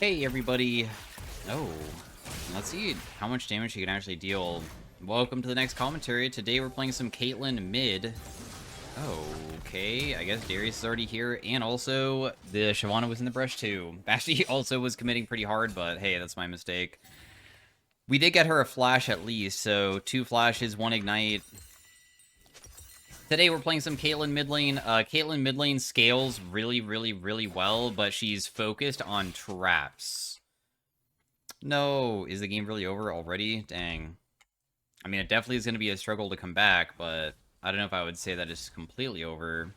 Hey everybody! Oh, let's see how much damage she can actually deal. Welcome to the next commentary. Today we're playing some Caitlyn Mid. Okay, I guess Darius is already here, and also the Shyvana was in the brush too. Actually, also was committing pretty hard, but hey, that's my mistake. We did get her a flash at least, so 2 flashes, 1 ignite. Today we're playing some Caitlyn mid lane. Caitlyn mid lane scales really well, but she's focused on traps. No, is the game really over already? Dang. I mean, it definitely is going to be a struggle to come back, but I don't know if I would say that it's completely over.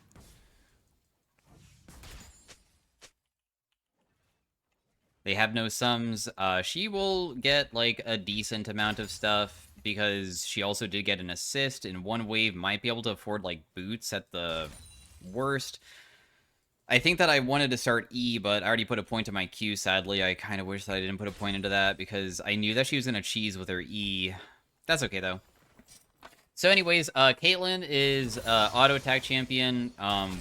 They have no sums. She will get, like, a decent amount of stuff, because she also did get an assist, and one wave might be able to afford, like, boots at the worst. I think that I wanted to start E, but I already put a point to my Q, sadly. I kind of wish that I didn't put a point into that, because I knew that she was going to cheese with her E. That's okay, though. So anyways, Caitlyn is auto attack champion.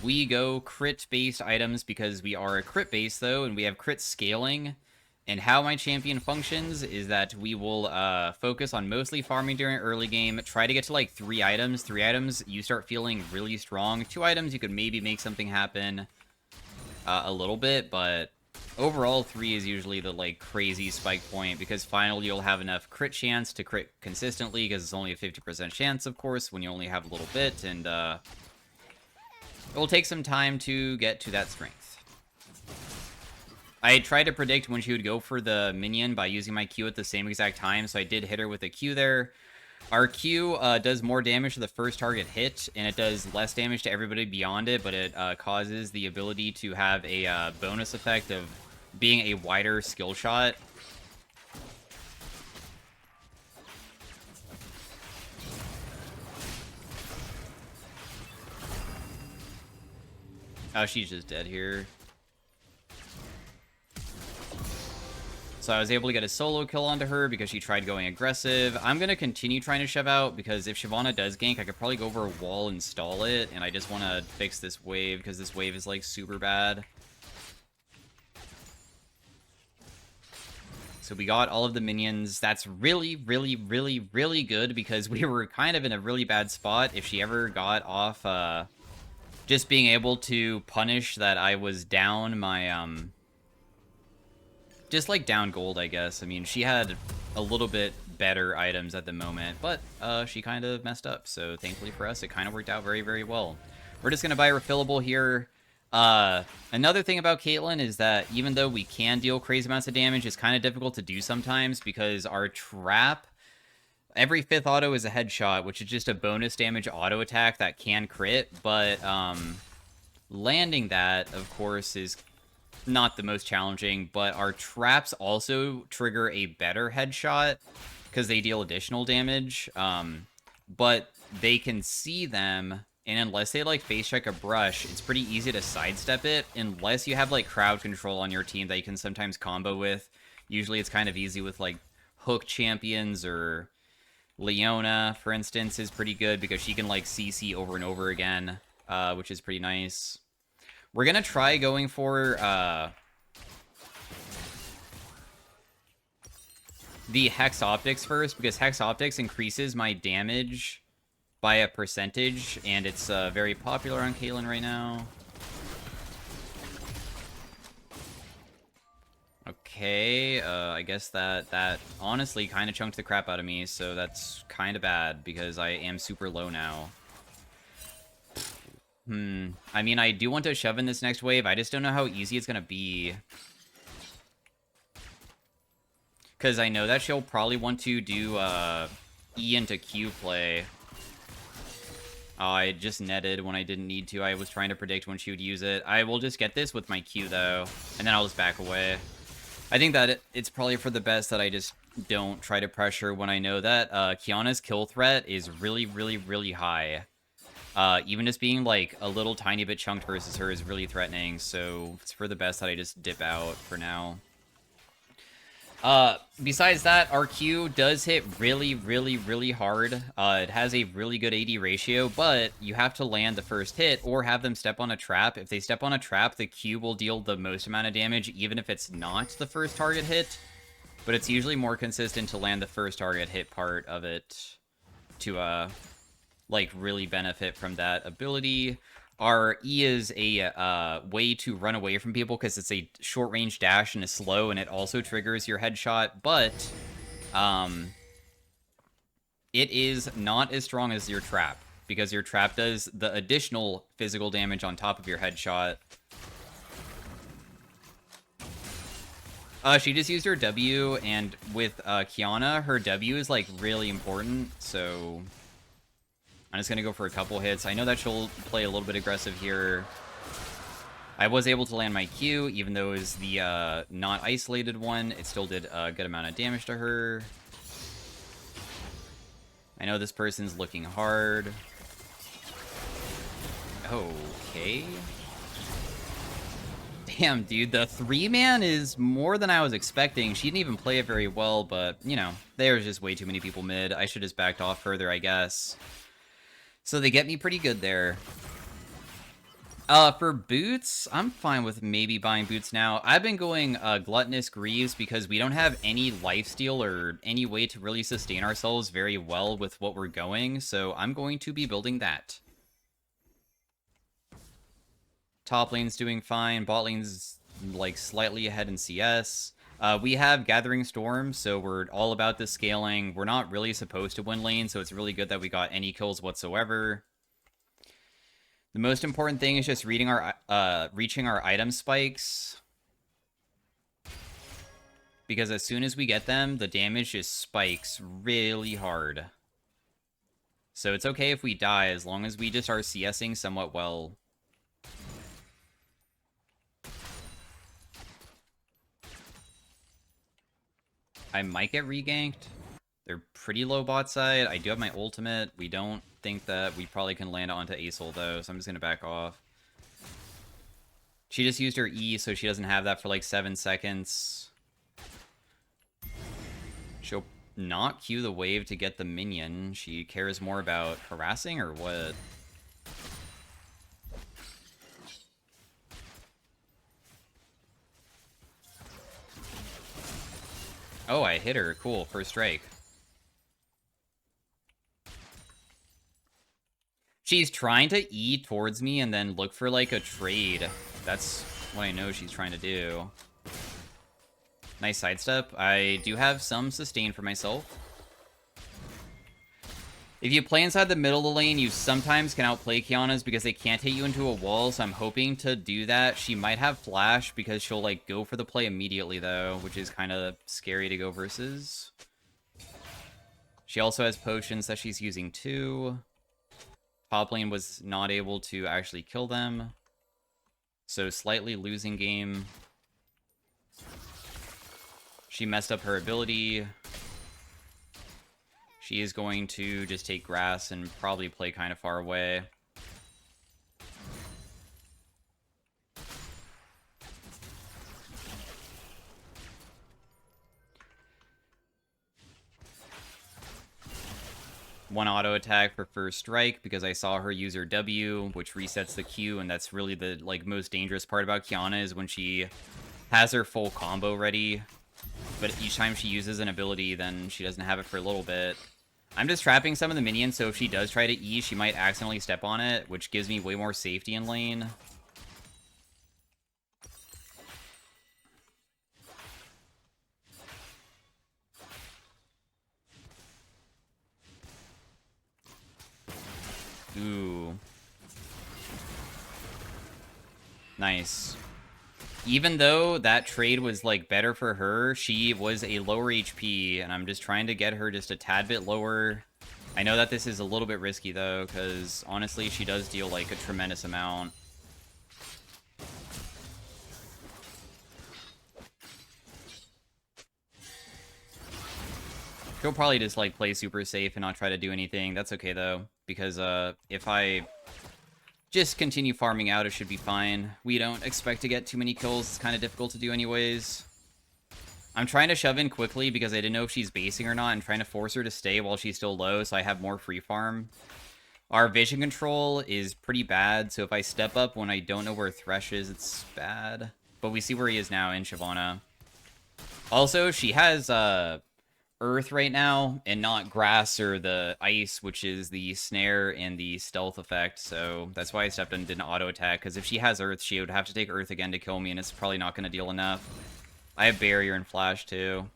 We go crit-based items because we are a crit-based, though, and we have crit scaling. And how my champion functions is that we will focus on mostly farming during early game, try to get to like 3 items. 3 items, you start feeling really strong. 2 items, you could maybe make something happen a little bit, but overall 3 is usually the like crazy spike point, because finally you'll have enough crit chance to crit consistently, because it's only a 50% chance, of course, when you only have a little bit, and it will take some time to get to that strength. I tried to predict when she would go for the minion by using my Q at the same exact time, so I did hit her with a Q there. Our Q does more damage to the first target hit, and it does less damage to everybody beyond it, but it causes the ability to have a bonus effect of being a wider skill shot. Oh, she's just dead here. So I was able to get a solo kill onto her because she tried going aggressive. I'm going to continue trying to shove out, because if Shyvana does gank, I could probably go over a wall and stall it, and I just want to fix this wave, because this wave is, like, super bad. So we got all of the minions. That's really good, because we were kind of in a really bad spot if she ever got off just being able to punish that I was down my just like down gold, I guess. I mean, she had a little bit better items at the moment, but she kind of messed up. So thankfully for us, it kind of worked out very well. We're just gonna buy a refillable here. Another thing about Caitlyn is that even though we can deal crazy amounts of damage, it's kind of difficult to do sometimes, because our trap, every 5th auto is a headshot, which is just a bonus damage auto attack that can crit, but landing that, of course, is not the most challenging, but our traps also trigger a better headshot because they deal additional damage, but they can see them, and unless they like face check a brush, it's pretty easy to sidestep it, unless you have like crowd control on your team that you can sometimes combo with. Usually it's kind of easy with like hook champions, or Leona, for instance, is pretty good because she can like CC over and over again, which is pretty nice. We're gonna try going for the Hex Optics first, because Hex Optics increases my damage by a percentage, and it's very popular on Caitlyn right now. Okay, I guess that honestly kind of chunked the crap out of me, so that's kind of bad, because I am super low now. I mean, I do want to shove in this next wave. I just don't know how easy it's going to be. Because I know that she'll probably want to do E into Q play. Oh, I just netted when I didn't need to. I was trying to predict when she would use it. I will just get this with my Q, though, and then I'll just back away. I think that it's probably for the best that I just don't try to pressure when I know that Qiyana's kill threat is really high. Even just being, like, a little tiny bit chunked versus her is really threatening, so it's for the best that I just dip out for now. Besides that, our Q does hit really, really, really hard. It has a really good AD ratio, but you have to land the first hit or have them step on a trap. If they step on a trap, the Q will deal the most amount of damage, even if it's not the first target hit. But it's usually more consistent to land the first target hit part of it to, like, really benefit from that ability. Our E is a way to run away from people because it's a short-range dash and is slow, and it also triggers your headshot, but it is not as strong as your trap, because your trap does the additional physical damage on top of your headshot. She just used her W, and with Kiana, her W is, like, really important, so I'm just going to go for a couple hits. I know that she'll play a little bit aggressive here. I was able to land my Q, even though it was the not isolated one. It still did a good amount of damage to her. I know this person's looking hard. Okay. Damn, dude, the 3-man is more than I was expecting. She didn't even play it very well, but, you know, there's just way too many people mid. I should just backed off further, I guess. So they get me pretty good there. For boots, I'm fine with maybe buying boots now. I've been going Gluttonous Greaves because we don't have any lifesteal or any way to really sustain ourselves very well with what we're going, so I'm going to be building that. Top lane's doing fine. Bot lane's, like, slightly ahead in CS. We have Gathering Storm, so we're all about the scaling. We're not really supposed to win lane, so it's really good that we got any kills whatsoever. The most important thing is just reaching our item spikes. Because as soon as we get them, the damage just spikes really hard. So it's okay if we die, as long as we just are CSing somewhat well. I might get reganked. They're pretty low bot side. I do have my ultimate. We don't think that we probably can land onto Acel, though, so I'm just going to back off. She just used her E, so she doesn't have that for like 7 seconds. She'll not Q the wave to get the minion. She cares more about harassing or what? Oh, I hit her. Cool. First strike. She's trying to E towards me and then look for, like, a trade. That's what I know she's trying to do. Nice sidestep. I do have some sustain for myself. If you play inside the middle of the lane, you sometimes can outplay Kiana's because they can't hit you into a wall, so I'm hoping to do that. She might have flash because she'll, like, go for the play immediately, though, which is kind of scary to go versus. She also has potions that she's using, too. Top lane was not able to actually kill them, so slightly losing game. She messed up her ability. She is going to just take grass and probably play kind of far away. One auto attack for first strike because I saw her use her W, which resets the Q, and that's really the, like, most dangerous part about Kiana is when she has her full combo ready, but each time she uses an ability, then she doesn't have it for a little bit. I'm just trapping some of the minions, so if she does try to E, she might accidentally step on it, which gives me way more safety in lane. Ooh. Nice. Even though that trade was, like, better for her, she was a lower HP, and I'm just trying to get her just a tad bit lower. I know that this is a little bit risky, though, because, honestly, she does deal, like, a tremendous amount. She'll probably just, like, play super safe and not try to do anything. That's okay, though, because, if I just continue farming out, it should be fine. We don't expect to get too many kills. It's kind of difficult to do anyways. I'm trying to shove in quickly because I didn't know if she's basing or not, and trying to force her to stay while she's still low so I have more free farm. Our vision control is pretty bad, so if I step up when I don't know where Thresh is, it's bad. But we see where he is now in Shyvana. Also, she has Earth right now, and not Grass or the Ice, which is the snare and the stealth effect, so that's why I stepped in and didn't auto-attack, because if she has Earth, she would have to take Earth again to kill me, and it's probably not going to deal enough. I have Barrier and Flash, too.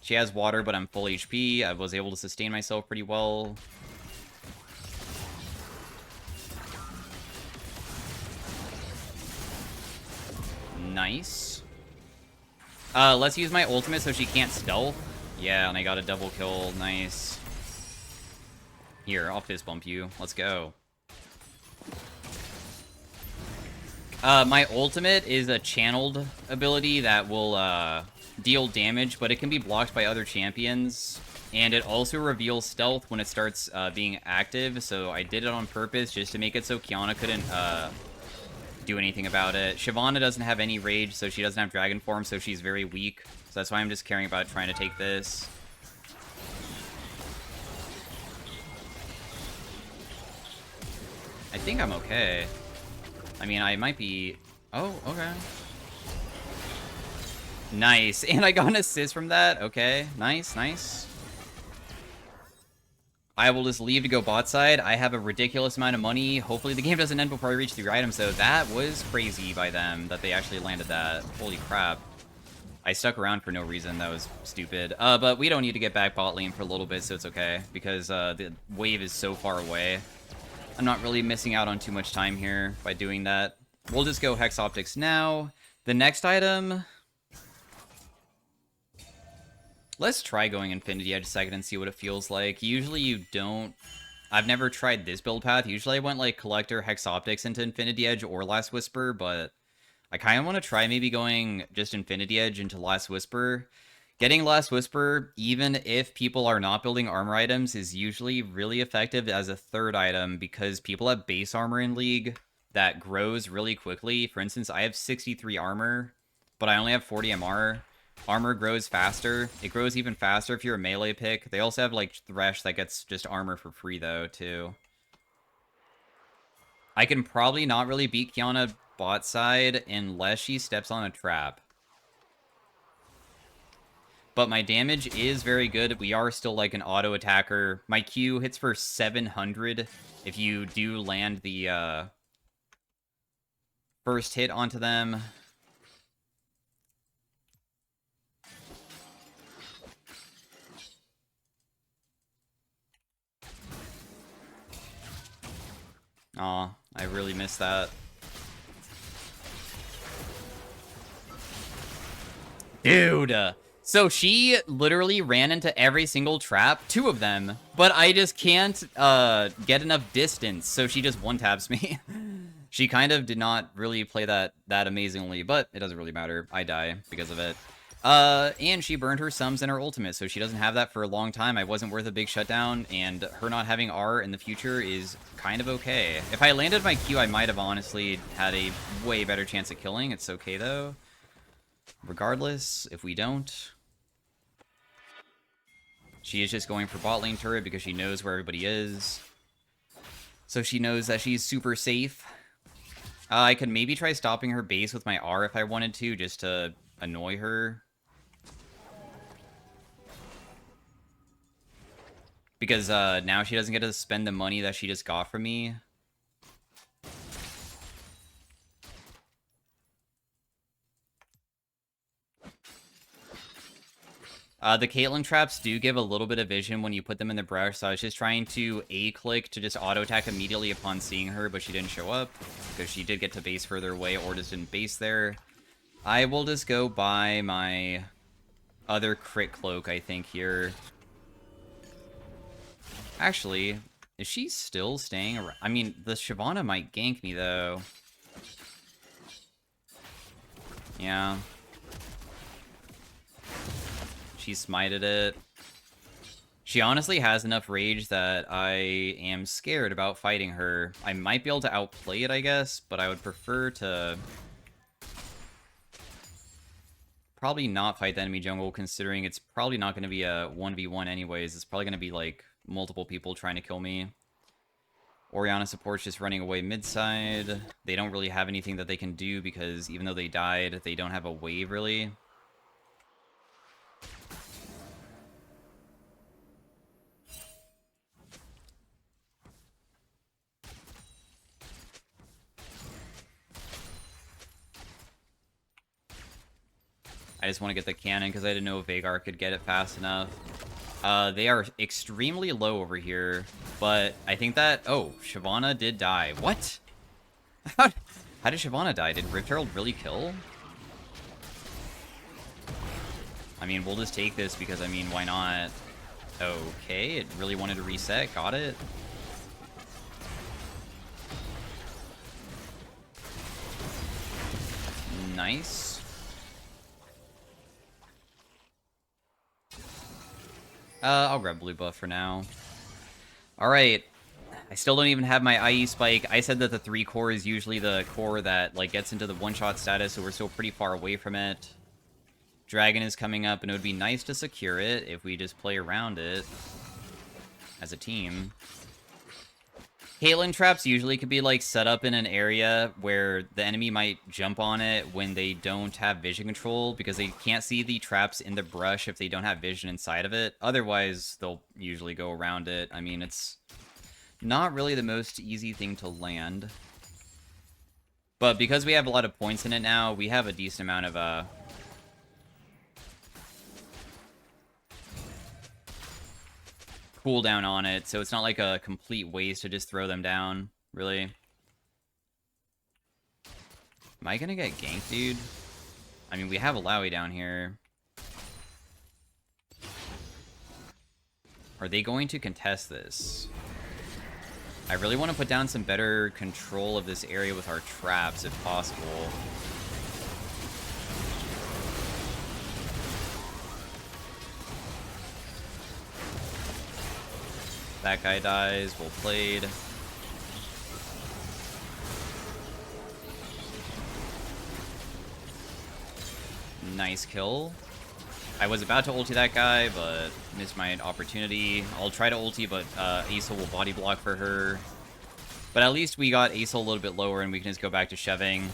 She has water, but I'm full HP. I was able to sustain myself pretty well. Nice. Let's use my ultimate so she can't stealth. Yeah, and I got a double kill. Nice. Here, I'll fist bump you. Let's go. My ultimate is a channeled ability that will, deal damage, but it can be blocked by other champions, and it also reveals stealth when it starts being active, so I did it on purpose just to make it so Qiyana couldn't do anything about it. Shyvana doesn't have any rage, so she doesn't have dragon form, so she's very weak, so that's why I'm just caring about trying to take this. I think I'm okay. I mean, I might be... Oh, okay. Nice. And I got an assist from that. Okay. Nice, nice. I will just leave to go bot side. I have a ridiculous amount of money. Hopefully the game doesn't end before I reach 3 items, though. That was crazy by them, that they actually landed that. Holy crap. I stuck around for no reason. That was stupid. But we don't need to get back bot lane for a little bit, so it's okay. Because the wave is so far away. I'm not really missing out on too much time here by doing that. We'll just go Hex Optics now. The next item... Let's try going Infinity Edge second and see what it feels like. Usually you don't... I've never tried this build path. Usually I went like Collector, Hex Optics into Infinity Edge or Last Whisper, but I kind of want to try maybe going just Infinity Edge into Last Whisper. Getting Last Whisper, even if people are not building armor items, is usually really effective as a third item because people have base armor in League that grows really quickly. For instance, I have 63 armor, but I only have 40 MR. Armor grows faster. It grows even faster if you're a melee pick. They also have, like, Thresh that gets just armor for free, though, too. I can probably not really beat Qiyana bot side unless she steps on a trap. But my damage is very good. We are still, like, an auto-attacker. My Q hits for 700 if you do land the, first hit onto them. Aw, I really missed that. Dude! So she literally ran into every single trap, 2 of them, but I just can't get enough distance, so she just one-taps me. She kind of did not really play that amazingly, but it doesn't really matter. I die because of it. And she burned her sums and her ultimate, so she doesn't have that for a long time. I wasn't worth a big shutdown, and her not having R in the future is kind of okay. If I landed my Q, I might have honestly had a way better chance at killing. It's okay, though. Regardless, if we don't... She is just going for bot lane turret because she knows where everybody is. So she knows that she's super safe. I could maybe try stopping her base with my R if I wanted to, just to annoy her. Because now she doesn't get to spend the money that she just got from me. The Caitlyn traps do give a little bit of vision when you put them in the brush, so I was just trying to A-click to just auto-attack immediately upon seeing her, but she didn't show up, because she did get to base further away, or just didn't base there. I will just go buy my other crit cloak, I think, here. Actually, is she still staying around? I mean, the Shyvana might gank me, though. Yeah. She smited it. She honestly has enough rage that I am scared about fighting her. I might be able to outplay it, I guess, but I would prefer to probably not fight the enemy jungle, considering it's probably not going to be a 1v1 anyways. It's probably going to be, like, multiple people trying to kill me. Orianna support's just running away mid-side. They don't really have anything that they can do because even though they died, they don't have a wave, really. I just want to get the cannon because I didn't know if Veigar could get it fast enough. They are extremely low over here, but I think that... Oh, Shyvana did die. What? How did Shyvana die? Did Rift Herald really kill? I mean, we'll just take this because, I mean, why not? Okay, it really wanted to reset. Got it. Nice. I'll grab blue buff for now. Alright. I still don't even have my IE spike. I said that the 3 core is usually the core that, like, gets into the one-shot status, so we're still pretty far away from it. Dragon is coming up, and it would be nice to secure it if we just play around it as a team. Caitlyn traps usually could be, like, set up in an area where the enemy might jump on it when they don't have vision control, because they can't see the traps in the brush if they don't have vision inside of it. Otherwise, they'll usually go around it. I mean, it's not really the most easy thing to land. But because we have a lot of points in it now, we have a decent amount of, cooldown on it, so it's not like a complete waste to just throw them down, really. Am I gonna get ganked, dude? I mean, we have a Lowy down here. Are they going to contest this? I really want to put down some better control of this area with our traps, if possible. That guy dies. Well played. Nice kill. I was about to ulti that guy, but missed my opportunity. I'll try to ulti, but Aesol will body block for her. But at least we got Aesol a little bit lower, and we can just go back to shoving.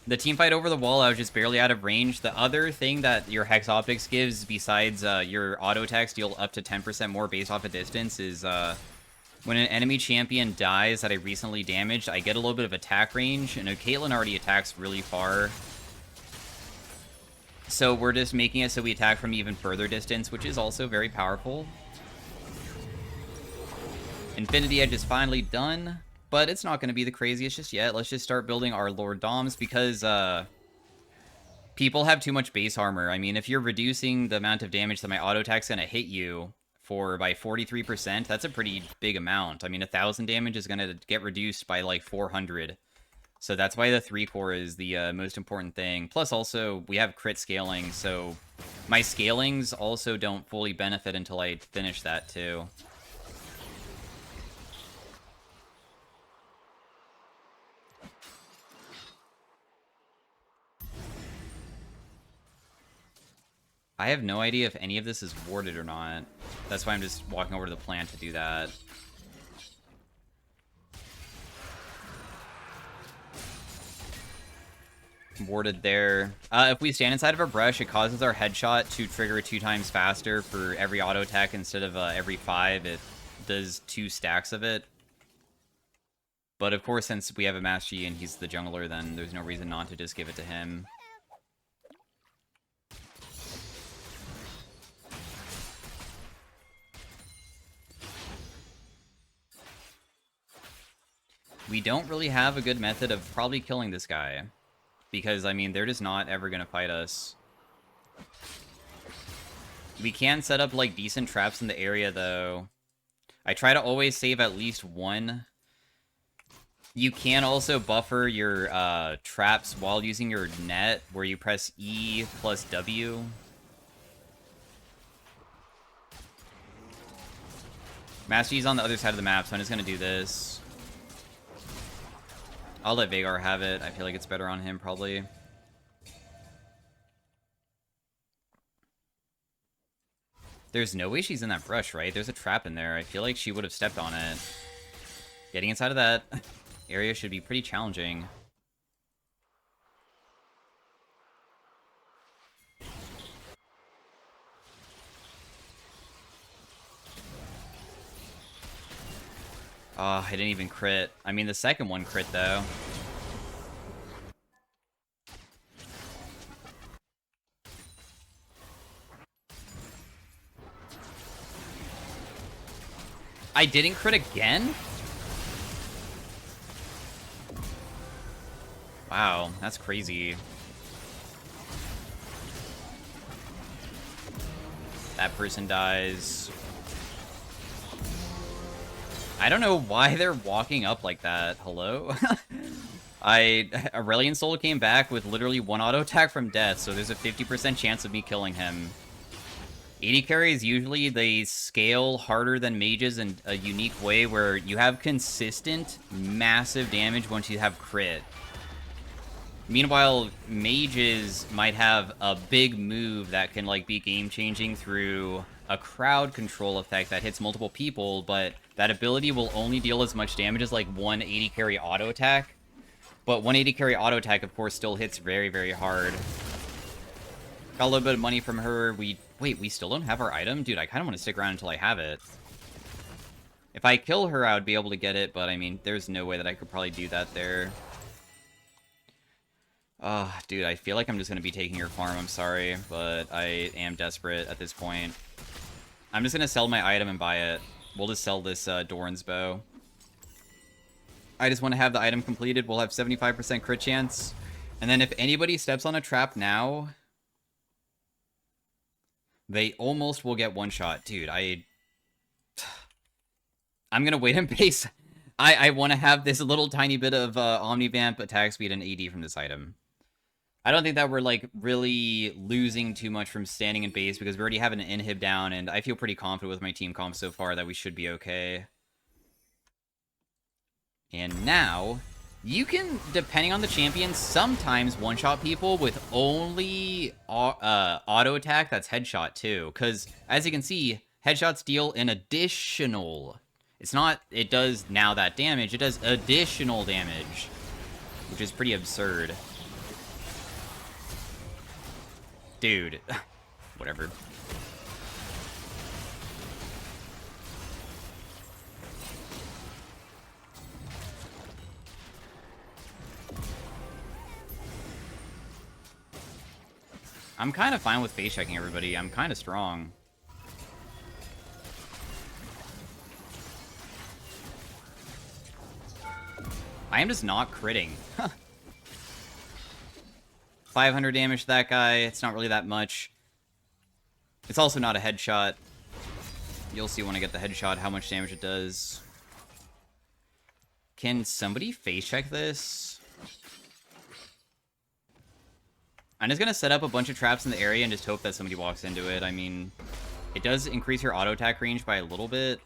The team fight over the wall, I was just barely out of range. The other thing that your Hex Optics gives, besides your auto attacks deal up to 10% more based off of distance, is when an enemy champion dies that I recently damaged, I get a little bit of attack range. And Caitlyn already attacks really far. So we're just making it so we attack from even further distance, which is also very powerful. Infinity Edge is finally done. But it's not going to be the craziest just yet. Let's just start building our Lord Doms because people have too much base armor. I mean, if you're reducing the amount of damage that my auto attack's going to hit you by 43%, that's a pretty big amount. I mean, 1,000 damage is going to get reduced by like 400. So that's why the 3 core is the most important thing. Plus also, we have crit scaling, so my scalings also don't fully benefit until I finish that too. I have no idea if any of this is warded or not. That's why I'm just walking over to the plant to do that. Warded there. If we stand inside of a brush, it causes our headshot to trigger 2 times faster for every auto attack instead of every 5. It does 2 stacks of it. But of course, since we have a Master Yi and he's the jungler, then there's no reason not to just give it to him. We don't really have a good method of probably killing this guy. Because, I mean, they're just not ever going to fight us. We can set up, like, decent traps in the area, though. I try to always save at least 1. You can also buffer your traps while using your net, where you press E plus W. Master Yi's on the other side of the map, so I'm just gonna do this. I'll let Veigar have it. I feel like it's better on him, probably. There's no way she's in that brush, right? There's a trap in there. I feel like she would have stepped on it. Getting inside of that area should be pretty challenging. Oh, I didn't even crit. I mean, the second one crit, though. I didn't crit again? Wow, that's crazy. That person dies. I don't know why they're walking up like that. Hello? Aurelion Soul came back with literally one auto attack from death, so there's a 50% chance of me killing him. AD carries usually they scale harder than mages in a unique way where you have consistent massive damage once you have crit. Meanwhile, mages might have a big move that can like be game-changing through a crowd control effect that hits multiple people, but that ability will only deal as much damage as like one 80 carry auto attack. But 180 carry auto attack, of course, still hits very, very hard. Got a little bit of money from her. Wait, we still don't have our item? Dude, I kind of want to stick around until I have it. If I kill her, I would be able to get it, but I mean, there's no way that I could probably do that there. Dude, I feel like I'm just going to be taking your farm. I'm sorry, but I am desperate at this point. I'm just going to sell my item and buy it. We'll just sell this Doran's bow. I just want to have the item completed. We'll have 75% crit chance. And then if anybody steps on a trap now, they almost will get one shot. Dude, I'm going to wait and pace. I want to have this little tiny bit of Omnivamp attack speed and AD from this item. I don't think that we're, like, really losing too much from standing in base because we already have an inhib down, and I feel pretty confident with my team comp so far that we should be okay. And now, you can, depending on the champion, sometimes one-shot people with only auto attack that's headshot, too. Because, as you can see, headshots deal an additional... It's not, it does now that damage, it does additional damage. Which is pretty absurd. Dude. Whatever. I'm kind of fine with face checking everybody. I'm kind of strong. I am just not critting. 500 damage to that guy. It's not really that much. It's also not a headshot. You'll see when I get the headshot how much damage it does. Can somebody face check this? I'm just going to set up a bunch of traps in the area and just hope that somebody walks into it. I mean, it does increase your auto attack range by a little bit.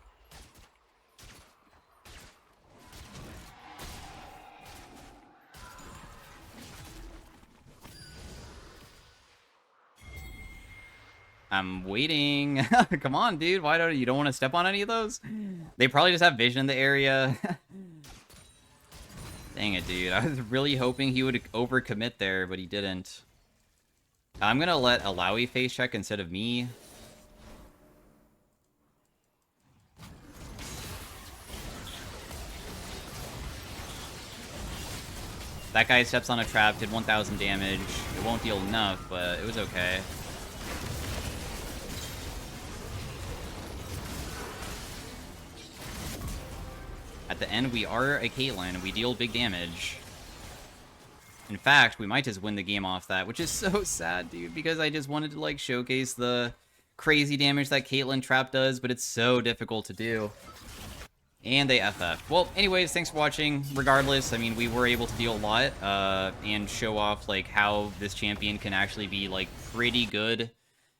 I'm waiting. Come on, dude. Why don't you don't want to step on any of those? They probably just have vision in the area. Dang it, dude. I was really hoping he would overcommit there, but he didn't. I'm going to let Alawi face check instead of me. That guy steps on a trap, did 1,000 damage. It won't deal enough, but it was okay. At the end, we are a Caitlyn, and we deal big damage. In fact, we might just win the game off that, which is so sad, dude, because I just wanted to, like, showcase the crazy damage that Caitlyn trap does, but it's so difficult to do. And they FF. Well, anyways, thanks for watching. Regardless, I mean, we were able to deal a lot, and show off, like, how this champion can actually be, like, pretty good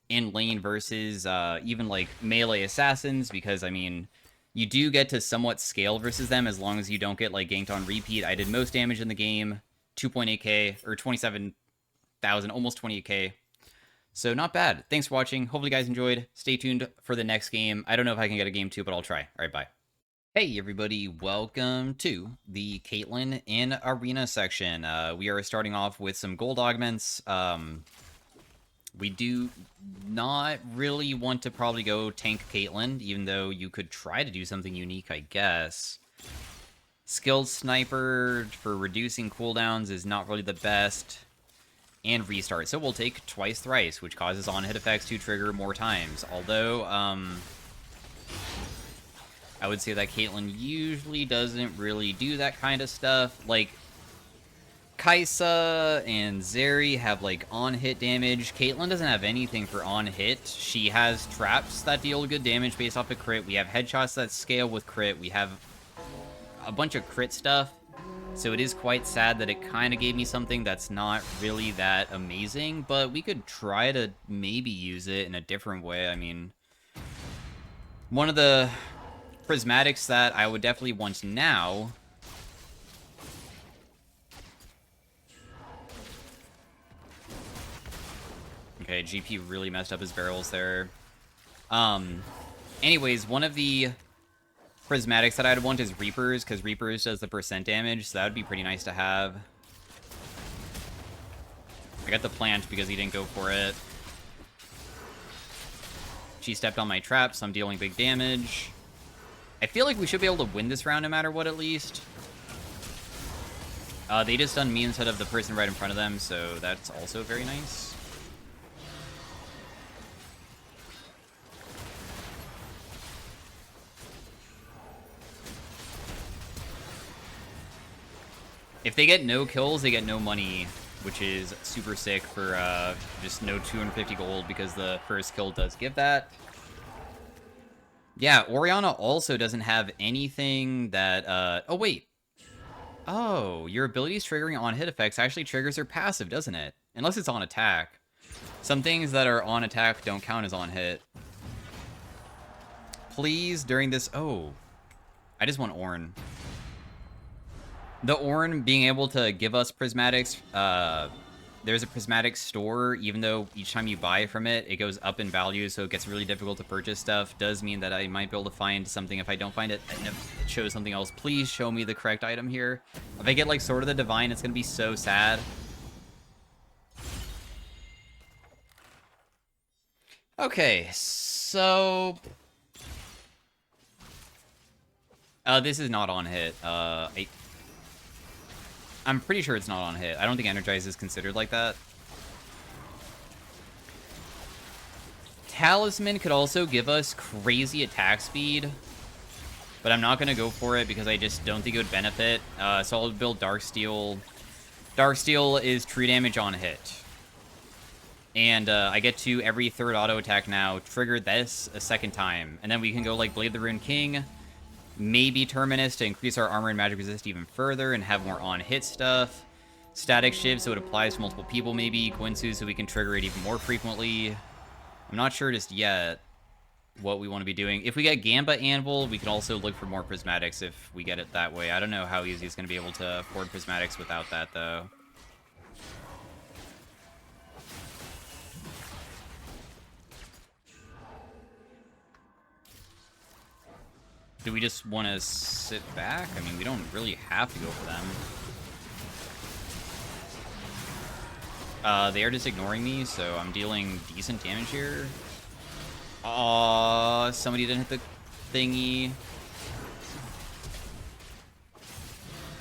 in lane versus, even, like, melee assassins, because, I mean... You do get to somewhat scale versus them as long as you don't get, like, ganked on repeat. I did most damage in the game, 2.8k, or 27,000, almost 28k. So not bad. Thanks for watching. Hopefully you guys enjoyed. Stay tuned for the next game. I don't know if I can get a game 2, but I'll try. All right, bye. Hey everybody, welcome to the Caitlyn in Arena section. We are starting off with some gold augments. We do not really want to probably go tank Caitlyn, even though you could try to do something unique, I guess. Skilled Sniper for reducing cooldowns is not really the best. And Restart, so we'll take Twice Thrice, which causes on-hit effects to trigger more times. Although, I would say that Caitlyn usually doesn't really do that kind of stuff. Like, Kai'Sa and Zeri have, like, on-hit damage. Caitlyn doesn't have anything for on-hit. She has traps that deal good damage based off of crit. We have headshots that scale with crit. We have a bunch of crit stuff. So it is quite sad that it kind of gave me something that's not really that amazing. But we could try to maybe use it in a different way. I mean, one of the prismatics that I would definitely want now okay, GP really messed up his barrels there. Anyways, one of the prismatics that I'd want is Reapers, because Reapers does the percent damage, so that would be pretty nice to have. I got the plant because he didn't go for it. She stepped on my trap, so I'm dealing big damage. I feel like we should be able to win this round no matter what, at least. They just stunned me instead of the person right in front of them, so that's also very nice. If they get no kills, they get no money, which is super sick for just no 250 gold, because the first kill does give that. Yeah, Orianna also doesn't have anything that... oh, wait. Oh, your abilities triggering on hit effects actually triggers her passive, doesn't it? Unless it's on attack. Some things that are on attack don't count as on hit. Please, during this... Oh. I just want Ornn. The Ornn being able to give us prismatics, there's a prismatic store, even though each time you buy from it, it goes up in value, so it gets really difficult to purchase stuff. Does mean that I might be able to find something. If I don't find it, and if it shows something else, please show me the correct item here. If I get, like, Sword of the Divine, it's gonna be so sad. Okay, so... this is not on hit. I'm pretty sure it's not on hit. I don't think Energize is considered like that. Talisman could also give us crazy attack speed, but I'm not going to go for it because I just don't think it would benefit. So I'll build Darksteel. Darksteel is true damage on hit. And I get to, every third auto attack now, trigger this a second time. And then we can go like Blade the Rune King, maybe Terminus to increase our armor and magic resist even further and have more on-hit stuff. Static Shiv so it applies to multiple people maybe. Guinsu so we can trigger it even more frequently. I'm not sure just yet what we want to be doing. If we get Gamba Anvil, we can also look for more Prismatics if we get it that way. I don't know how easy it's going to be able to afford Prismatics without that, though. Do we just want to sit back? I mean, we don't really have to go for them. They are just ignoring me, so I'm dealing decent damage here. Aww, somebody didn't hit the thingy.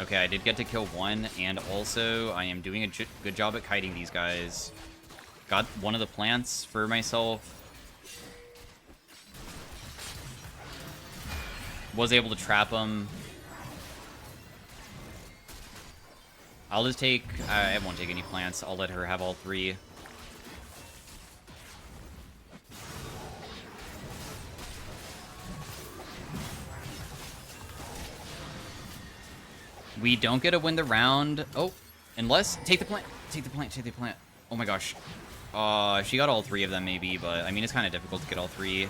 Okay, I did get to kill one, and also I am doing a good job at kiting these guys. Got one of the plants for myself. Was able to trap him. I'll just take... I won't take any plants. I'll let her have all three. We don't get to win the round. Oh, unless... Take the plant. Take the plant. Take the plant. Oh my gosh. She got all three of them maybe, but I mean, it's kind of difficult to get all three.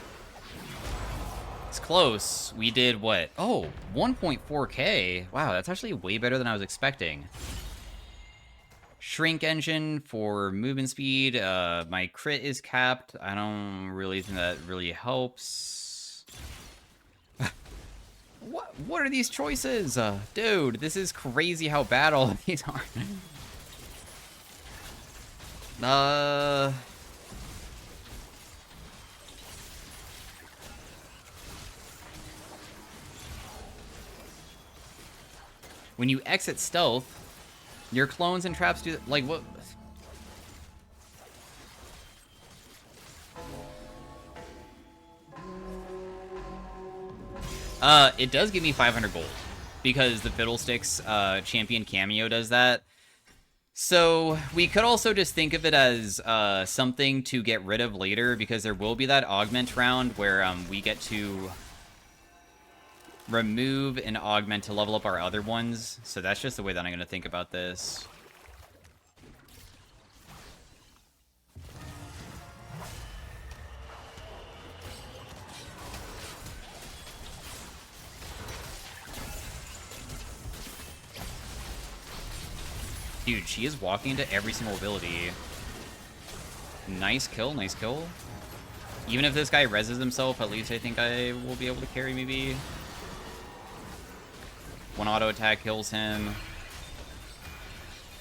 It's close. We did what? Oh, 1.4k. Wow, that's actually way better than I was expecting. Shrink engine for movement speed. My crit is capped. I don't really think that really helps. What are these choices? Dude, this is crazy how bad all of these are. When you exit stealth, your clones and traps do like what? It does give me 500 gold because the Fiddlesticks champion cameo does that. So we could also just think of it as something to get rid of later, because there will be that augment round where we get to remove and augment to level up our other ones. So that's just the way that I'm going to think about this. Dude, she is walking into every single ability. Nice kill, nice kill. Even if this guy reses himself, at least I think I will be able to carry maybe. One auto attack kills him.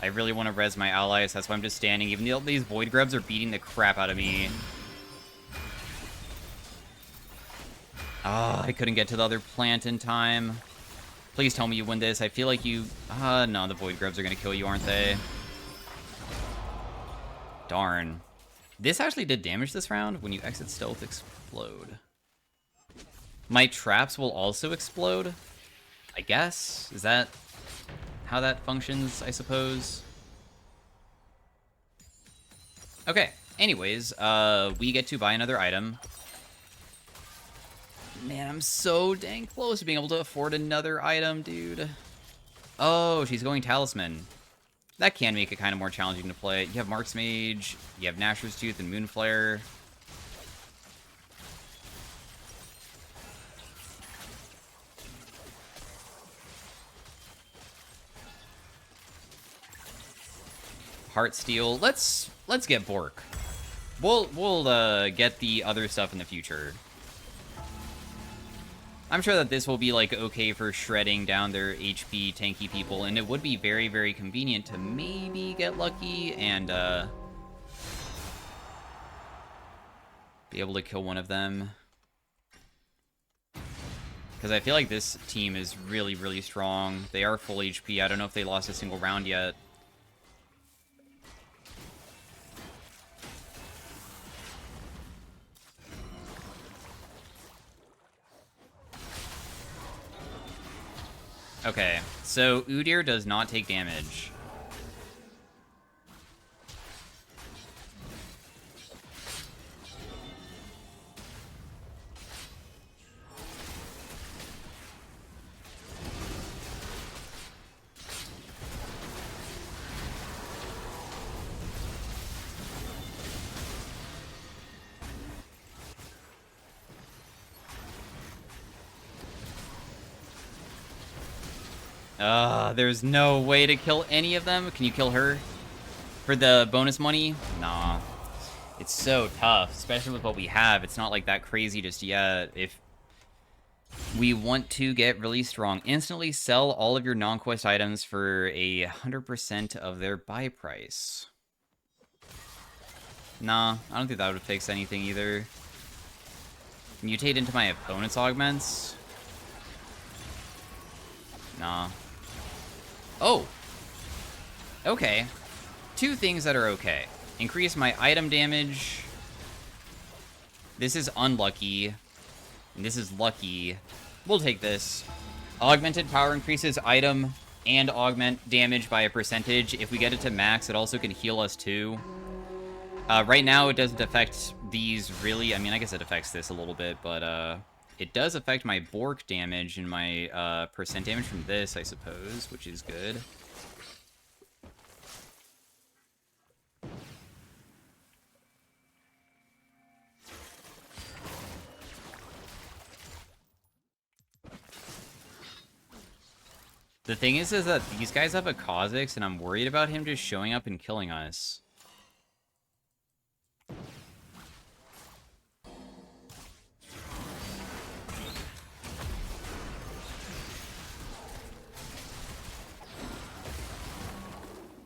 I really want to res my allies, that's why I'm just standing. Even though these void grubs are beating the crap out of me. Ah, I couldn't get to the other plant in time. Please tell me you win this. I feel like you... no, the void grubs are going to kill you, aren't they? Darn. This actually did damage this round. When you exit stealth, explode. My traps will also explode, I guess? Is that how that functions, I suppose? Okay. Anyways, we get to buy another item. Man, I'm so dang close to being able to afford another item, dude. Oh, she's going Talisman. That can make it kind of more challenging to play. You have Mark's Mage, you have Nashor's Tooth and Moonflare. Heartsteel. Let's get Bork. We'll get the other stuff in the future. I'm sure that this will be, like, okay for shredding down their HP tanky people, and it would be very, very convenient to maybe get lucky and, be able to kill one of them. Because I feel like this team is really, really strong. They are full HP. I don't know if they lost a single round yet. Okay, so Udyr does not take damage. There's no way to kill any of them. Can you kill her for the bonus money? Nah. It's so tough, especially with what we have. It's not like that crazy just yet. If we want to get really strong, instantly sell all of your non-quest items for 100% of their buy price. Nah, I don't think that would fix anything either. Mutate into my opponent's augments? Nah. Oh! Okay. Two things that are okay. Increase my item damage. This is unlucky. And this is lucky. We'll take this. Augmented power increases item and augment damage by a percentage. If we get it to max, it also can heal us too. Right now, it doesn't affect these really. I mean, I guess it affects this a little bit, but it does affect my Bork damage and my percent damage from this, I suppose, which is good. The thing is that these guys have a Kha'Zix, and I'm worried about him just showing up and killing us.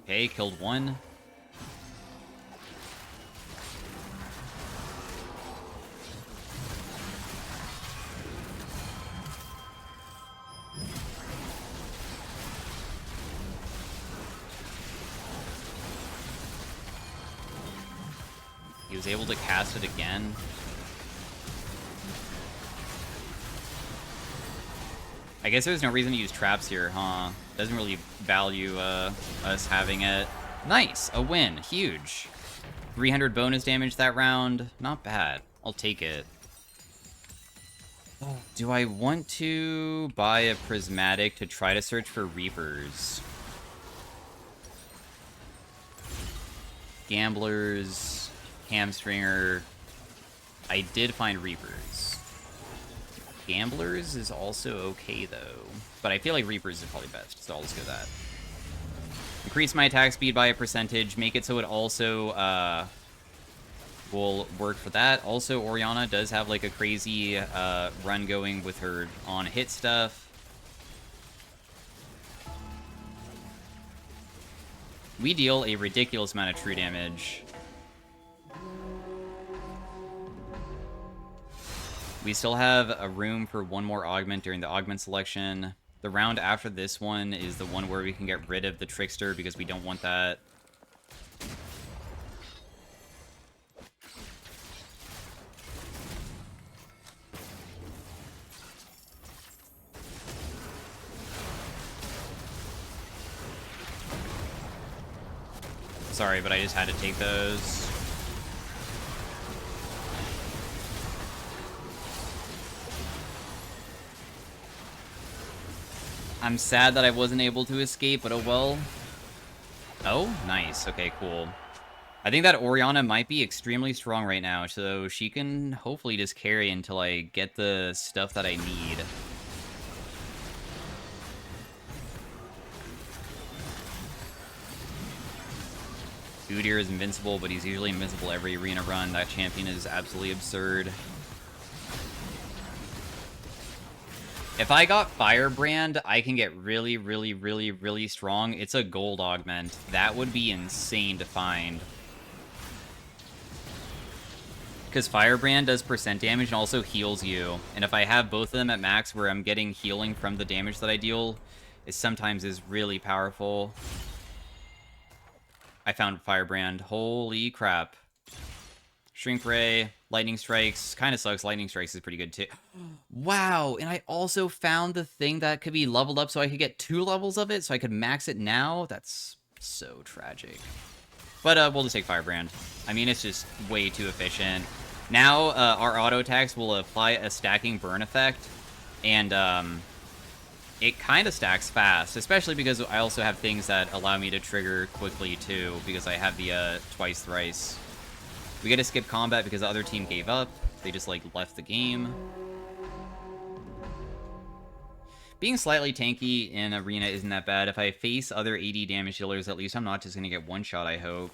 Okay, killed one. He was able to cast it again. I guess there's no reason to use traps here, huh? Doesn't really value us having it. Nice! A win. Huge. 300 bonus damage that round. Not bad. I'll take it. Do I want to buy a prismatic to try to search for Reapers? Gamblers, Hamstringer. I did find Reapers. Gamblers is also okay, though. But I feel like Reapers is probably best, so I'll just go that. Increase my attack speed by a percentage. Make it so it also will work for that. Also, Orianna does have like a crazy run going with her on-hit stuff. We deal a ridiculous amount of true damage. We still have a room for one more augment during the augment selection. The round after this one is the one where we can get rid of the Trickster because we don't want that. Sorry, but I just had to take those. I'm sad that I wasn't able to escape, but oh well. Oh, nice. Okay, cool. I think that Orianna might be extremely strong right now, so she can hopefully just carry until I get the stuff that I need. Udyr is invincible, but he's usually invincible every arena run. That champion is absolutely absurd. If I got Firebrand, I can get really, really, really, really strong. It's a gold augment. That would be insane to find. Because Firebrand does percent damage and also heals you. And if I have both of them at max where I'm getting healing from the damage that I deal, it sometimes is really powerful. I found Firebrand. Holy crap. Shrink Ray, Lightning Strikes. Kind of sucks. Lightning Strikes is pretty good too. Wow, and I also found the thing that could be leveled up so I could get 2 levels of it, so I could max it now. That's so tragic. But we'll just take Firebrand. I mean, it's just way too efficient. Now, our auto attacks will apply a stacking burn effect, and it kind of stacks fast, especially because I also have things that allow me to trigger quickly, too, because I have the twice thrice. We get to skip combat because the other team gave up. They just, like, left the game. Being slightly tanky in Arena isn't that bad. If I face other AD damage dealers, at least I'm not just going to get one shot, I hope.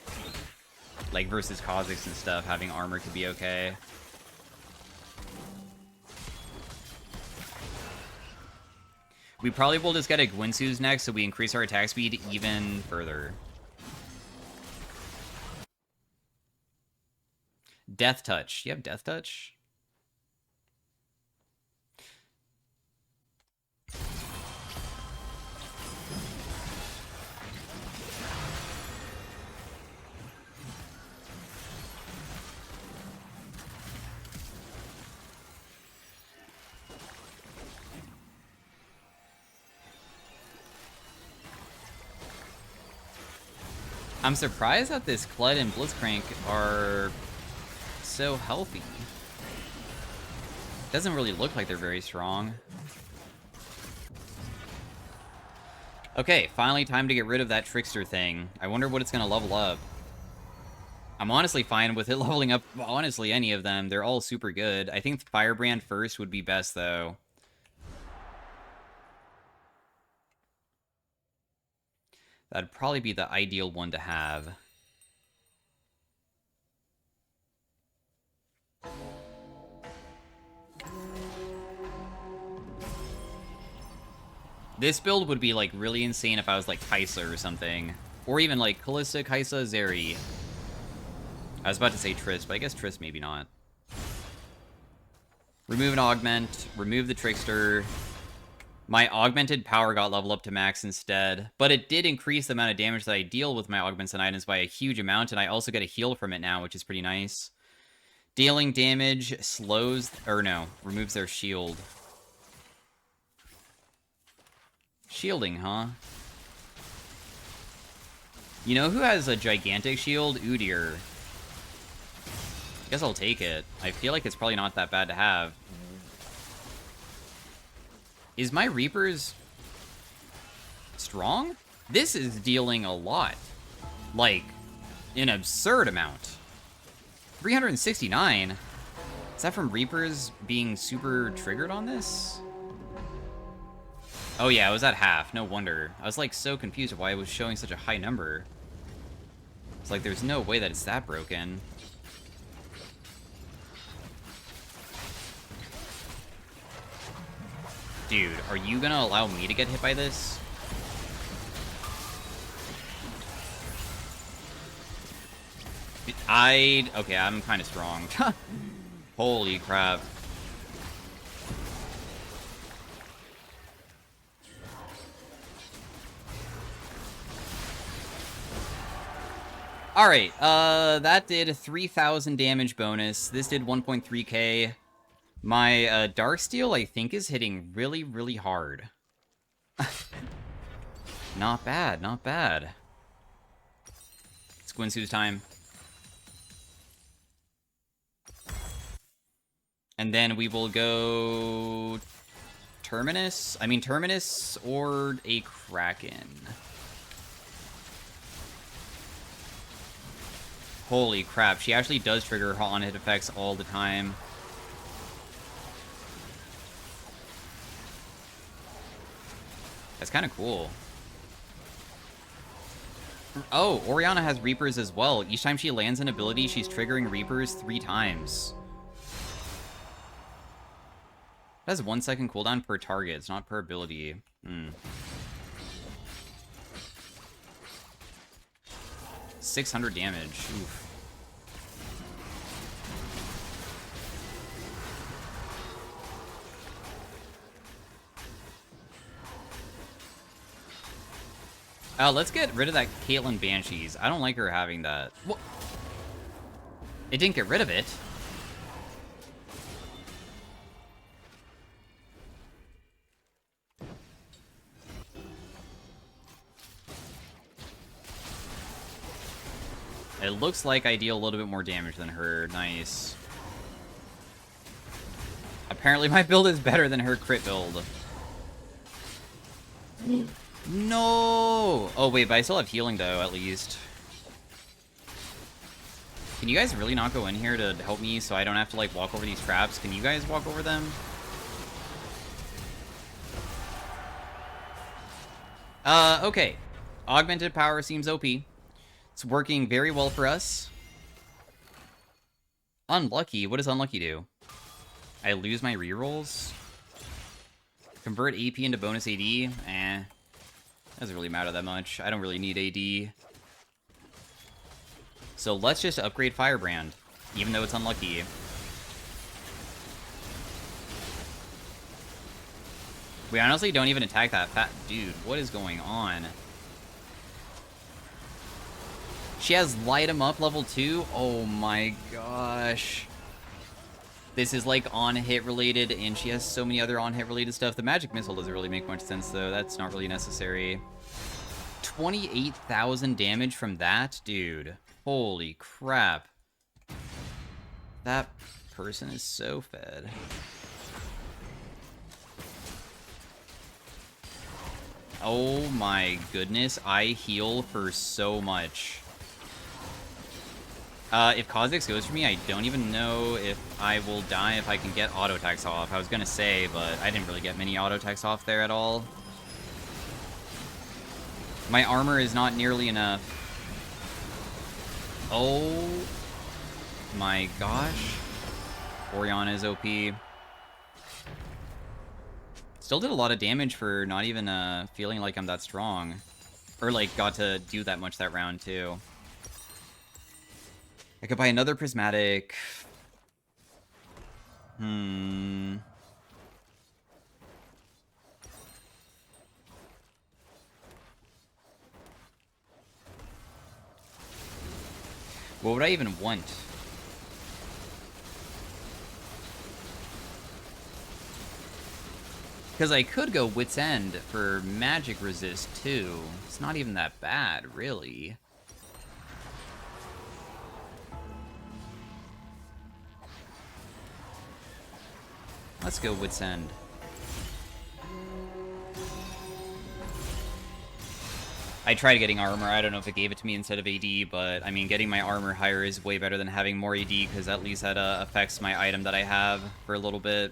Like, versus Kha'Zix and stuff, having armor could be okay. We probably will just get a Gwynsu's next, so we increase our attack speed even further. Death Touch. You have Death Touch? I'm surprised that this Kled and Blitzcrank are so healthy. Doesn't really look like they're very strong. Okay, finally time to get rid of that Trickster thing. I wonder what it's going to level up. I'm honestly fine with it leveling up, honestly, any of them. They're all super good. I think Firebrand first would be best, though. That'd probably be the ideal one to have. This build would be, like, really insane if I was, like, Kaisa or something. Or even, like, Kalista, Kaisa, Zeri. I was about to say Triss, but I guess Triss maybe not. Remove an augment, remove the Trickster. My augmented power got leveled up to max instead, but it did increase the amount of damage that I deal with my augments and items by a huge amount, and I also get a heal from it now, which is pretty nice. Dealing damage slows, or no, removes their shield. Shielding, huh? You know who has a gigantic shield? Udyr. I guess I'll take it. I feel like it's probably not that bad to have. Is my Reapers strong? This is dealing a lot. Like, an absurd amount. 369? Is that from Reapers being super triggered on this? Oh yeah, it was at half. No wonder. I was like so confused why it was showing such a high number. It's like there's no way that it's that broken. Dude, are you gonna allow me to get hit by this? Okay, I'm kind of strong. Holy crap. Alright, that did 3,000 damage bonus. This did 1.3k. My Darksteel, I think, is hitting really, really hard. Not bad, not bad. It's Gwynsu's time. And then we will go... Terminus? I mean, Terminus or a Kraken. Holy crap, she actually does trigger her on-hit effects all the time. That's kind of cool. Oh, Orianna has Reapers as well. Each time she lands an ability, she's triggering Reapers 3 times. It has 1 second cooldown per target. It's not per ability. 600 damage. Oof. Let's get rid of that Caitlyn Banshees. I don't like her having that. What? It didn't get rid of it. It looks like I deal a little bit more damage than her. Nice. Apparently my build is better than her crit build. No! Oh, wait, but I still have healing, though, at least. Can you guys really not go in here to help me so I don't have to, like, walk over these traps? Can you guys walk over them? Okay. Augmented power seems OP. It's working very well for us. Unlucky? What does unlucky do? I lose my rerolls? Convert AP into bonus AD? Eh. Doesn't really matter that much. I don't really need AD. So let's just upgrade Firebrand, even though it's unlucky. We honestly don't even attack that fat dude. What is going on? She has Light 'em Up level 2? Oh my gosh. This is like on-hit related, and she has so many other on-hit related stuff. The Magic Missile doesn't really make much sense, though. That's not really necessary. 28,000 damage from that? Dude. Holy crap. That person is so fed. Oh my goodness, I heal for so much. If Kha'Zix goes for me, I don't even know if I will die if I can get auto attacks off. I was gonna say, but I didn't really get many auto attacks off there at all. My armor is not nearly enough. Oh my gosh. Orianna is OP. Still did a lot of damage for not even feeling like I'm that strong. Or like got to do that much that round too. I could buy another prismatic. What would I even want? Because I could go Wit's End for magic resist too. It's not even that bad, really. Let's go Wit's End. I tried getting armor. I don't know if it gave it to me instead of AD, but I mean, getting my armor higher is way better than having more AD, because at least that affects my item that I have for a little bit.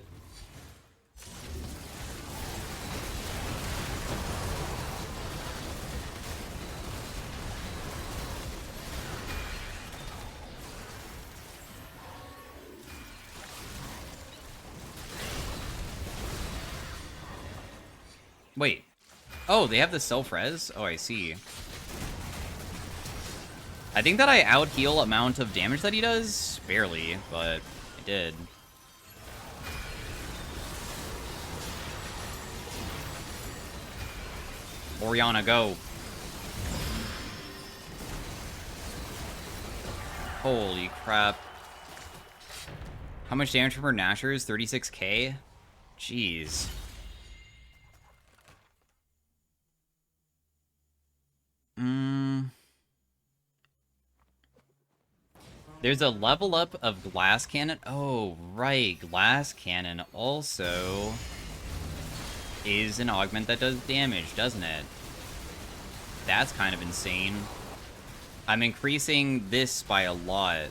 Wait. Oh, they have the self-res? Oh, I see. I think that I out-heal amount of damage that he does. Barely, but I did. Orianna, go. Holy crap. How much damage from her Nashers? 36k? Jeez. There's a level up of Glass Cannon. Oh, right. Glass Cannon also is an augment that does damage, doesn't it? That's kind of insane. I'm increasing this by a lot.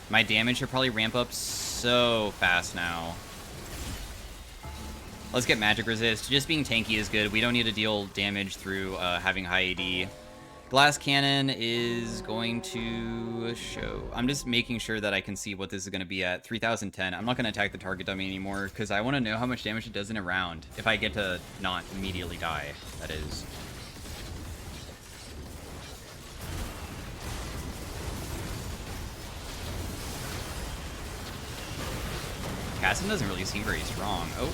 My damage should probably ramp up so fast now. Let's get magic resist. Just being tanky is good. We don't need to deal damage through having high AD. Glass Cannon is going to show. I'm just making sure that I can see what this is going to be at. 3010. I'm not going to attack the target dummy anymore because I want to know how much damage it does in a round. If I get to not immediately die, that is. Cassim doesn't really seem very strong. Oh.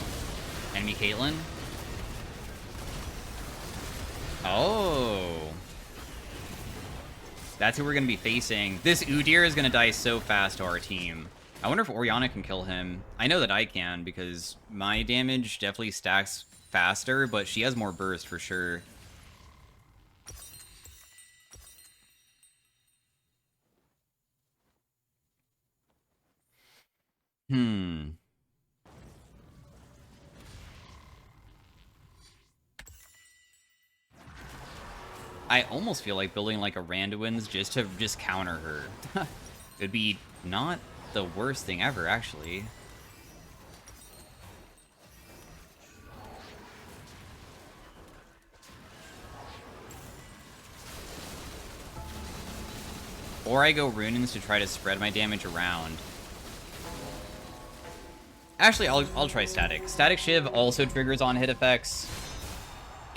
Enemy Caitlyn. Oh. That's who we're going to be facing. This Udyr is going to die so fast to our team. I wonder if Orianna can kill him. I know that I can, because my damage definitely stacks faster, but she has more burst for sure. I almost feel like building like a Randuin's just to counter her. It'd be not the worst thing ever, actually. Or I go Runins to try to spread my damage around. Actually, I'll try Static. Static Shiv also triggers on hit effects.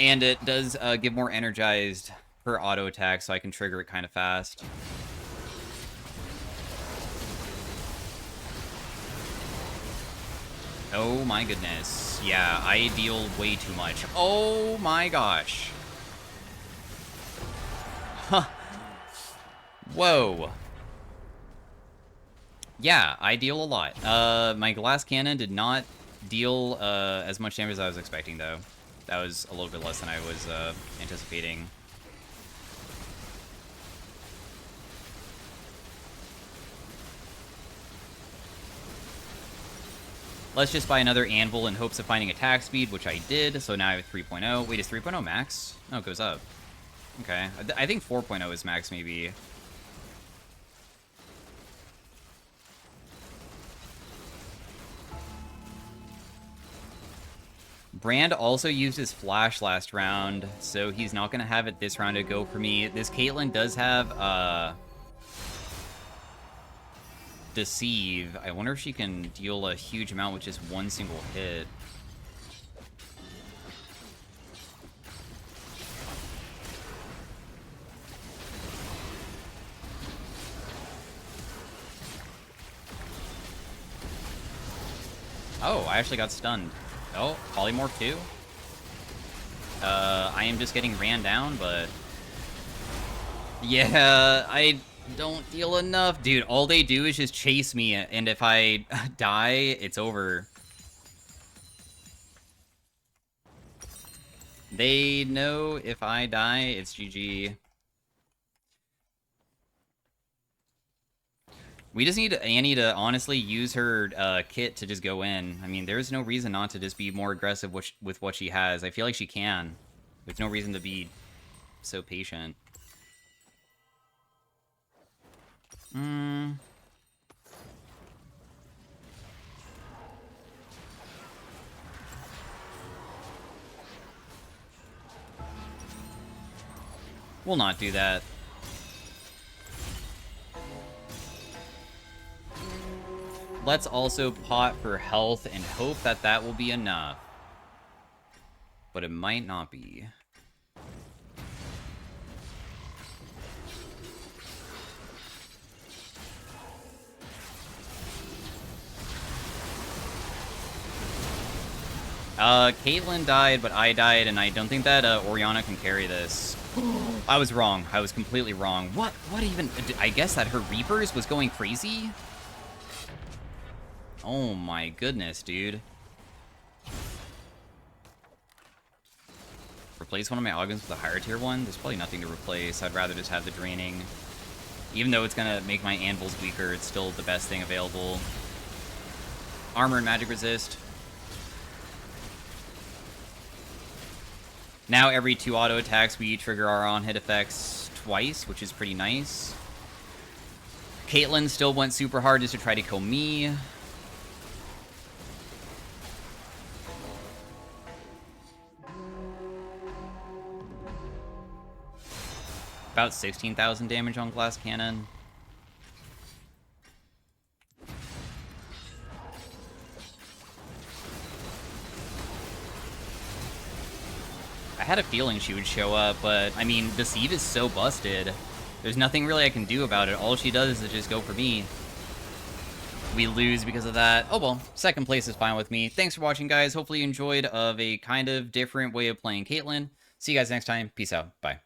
And it does give more energized per auto attack, so I can trigger it kind of fast. Oh my goodness. Yeah, I deal way too much. Oh my gosh. Huh. Whoa. Yeah, I deal a lot. My Glass Cannon did not deal as much damage as I was expecting, though. That was a little bit less than I was anticipating. Let's just buy another Anvil in hopes of finding attack speed, which I did, so now I have 3.0. Wait, is 3.0 max? No, it goes up. Okay, I think 4.0 is max, maybe. Brand also used his flash last round, so he's not going to have it this round to go for me. This Caitlyn does have Deceive. I wonder if she can deal a huge amount with just one single hit. Oh, I actually got stunned. Oh, Polymorph too? I am just getting ran down, but... Yeah, I don't deal enough. Dude, all they do is just chase me, and if I die, it's over. They know if I die, it's GG. We just need Annie to honestly use her kit to just go in. I mean, there's no reason not to just be more aggressive with what she has. I feel like she can. There's no reason to be so patient. We'll not do that. Let's also pot for health and hope that that will be enough. But it might not be. Caitlyn died, but I died, and I don't think that Orianna can carry this. I was wrong. I was completely wrong. What even? I guess that her Reapers was going crazy? Oh my goodness, dude. Replace one of my Augons with a higher tier one? There's probably nothing to replace. I'd rather just have the Draining. Even though it's gonna make my Anvils weaker, it's still the best thing available. Armor and Magic Resist. Now every 2 auto attacks, we trigger our on-hit effects twice, which is pretty nice. Caitlyn still went super hard just to try to kill me. About 16,000 damage on Glass Cannon. I had a feeling she would show up, but, I mean, Deceive is so busted. There's nothing really I can do about it. All she does is just go for me. We lose because of that. Oh well, second place is fine with me. Thanks for watching, guys. Hopefully you enjoyed of a kind of different way of playing Caitlyn. See you guys next time. Peace out. Bye.